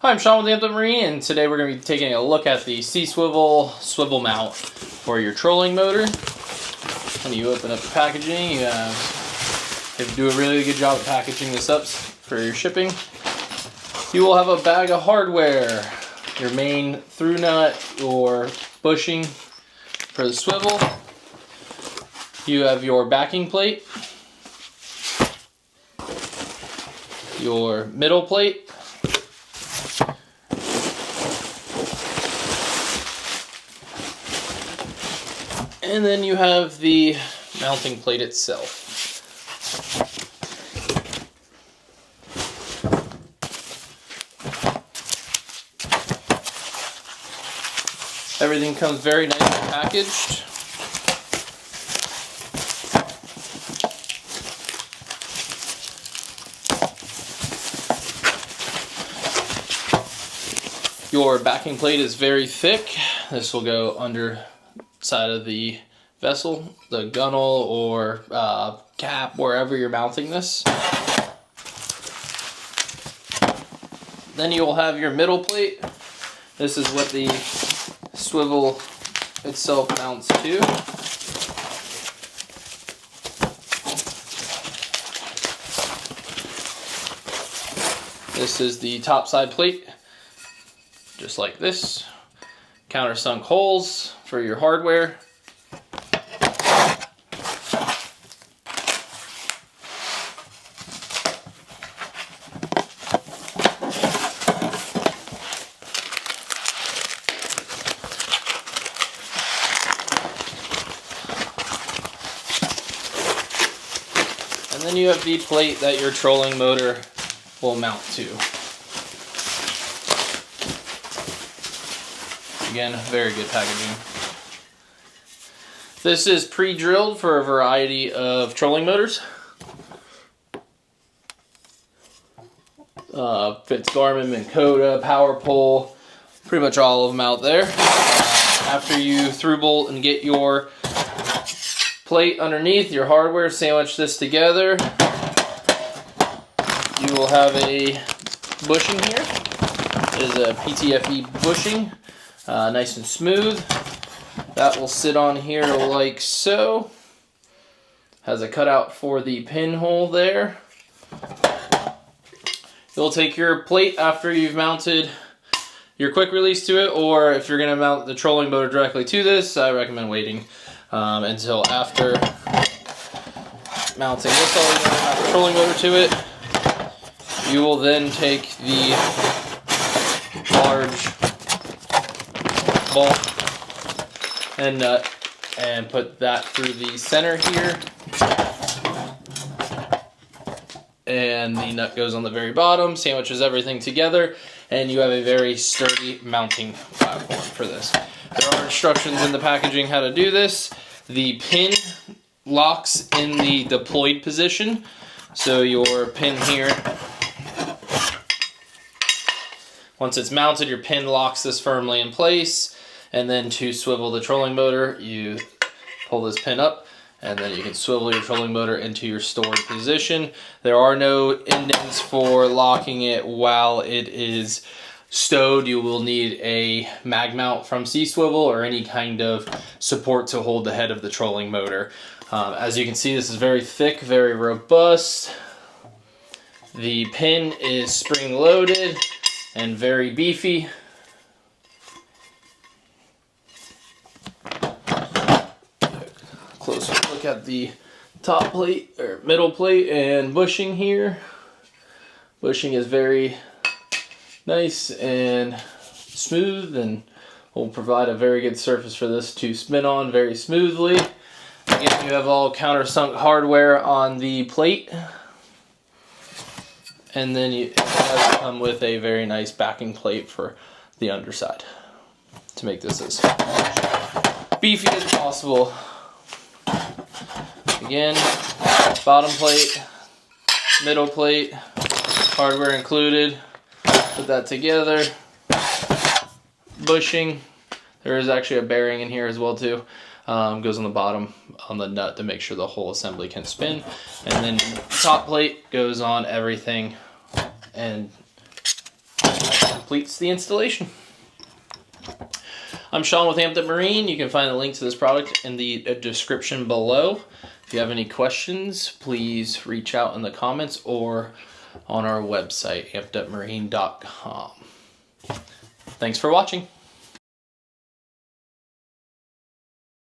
Hi, I'm Sean with Anthem Marine, and today we're going to be taking a look at the SeaSwivel swivel mount for your trolling motor. When you open up the packaging, you do a really good job of packaging this up for your shipping. You will have a bag of hardware, your main through nut, your bushing for the swivel. You have your backing plate, your middle plate, and then you have the mounting plate itself. Everything comes very nicely packaged. Your backing plate is very thick. This will go under side of the vessel, the gunnel or cap, wherever you're mounting this. Then you will have your middle plate. This is what the swivel itself mounts to. This is the top side plate, just like this. Countersunk holes for your hardware. And then you have the plate that your trolling motor will mount to. Again, very good packaging. This is pre-drilled for a variety of trolling motors. Fits Garmin, Minn Kota, Power Pole, pretty much all of them out there. After you through bolt and get your plate underneath your hardware, sandwich this together, you will have a bushing here. It is a PTFE bushing. Nice and smooth. That will sit on here like so. Has a cutout for the pinhole there. You'll take your plate after you've mounted your quick release to it, or if you're going to mount the trolling motor directly to this, I recommend waiting until after mounting this all the way after trolling motor to it. You will then take the large bolt and nut and put that through the center here, and the nut goes on the very bottom, sandwiches everything together, and you have a very sturdy mounting platform for this. There are instructions in the packaging how to do this. The pin locks in the deployed position, so your pin here, once it's mounted, your pin locks this firmly in place. And then to swivel the trolling motor, you pull this pin up, and then you can swivel your trolling motor into your stored position. There are no indents for locking it while it is stowed. You will need a mag mount from SeaSwivel or any kind of support to hold the head of the trolling motor. As you can see, this is very thick, very robust. The pin is spring loaded and very beefy. Closer look at the top plate or middle plate and bushing here. Bushing is very nice and smooth and will provide a very good surface for this to spin on very smoothly. Again, you have all countersunk hardware on the plate, and then it does come with a very nice backing plate for the underside to make this as beefy as possible. Again, bottom plate, middle plate, hardware included. Put that together. Bushing. There is actually a bearing in here as well too. Goes on the bottom on the nut to make sure the whole assembly can spin. And then top plate goes on everything and completes the installation. I'm Sean with Amped Up Marine. You can find the link to this product in the description below. If you have any questions, please reach out in the comments or on our website, ampedupmarine.com. Thanks for watching.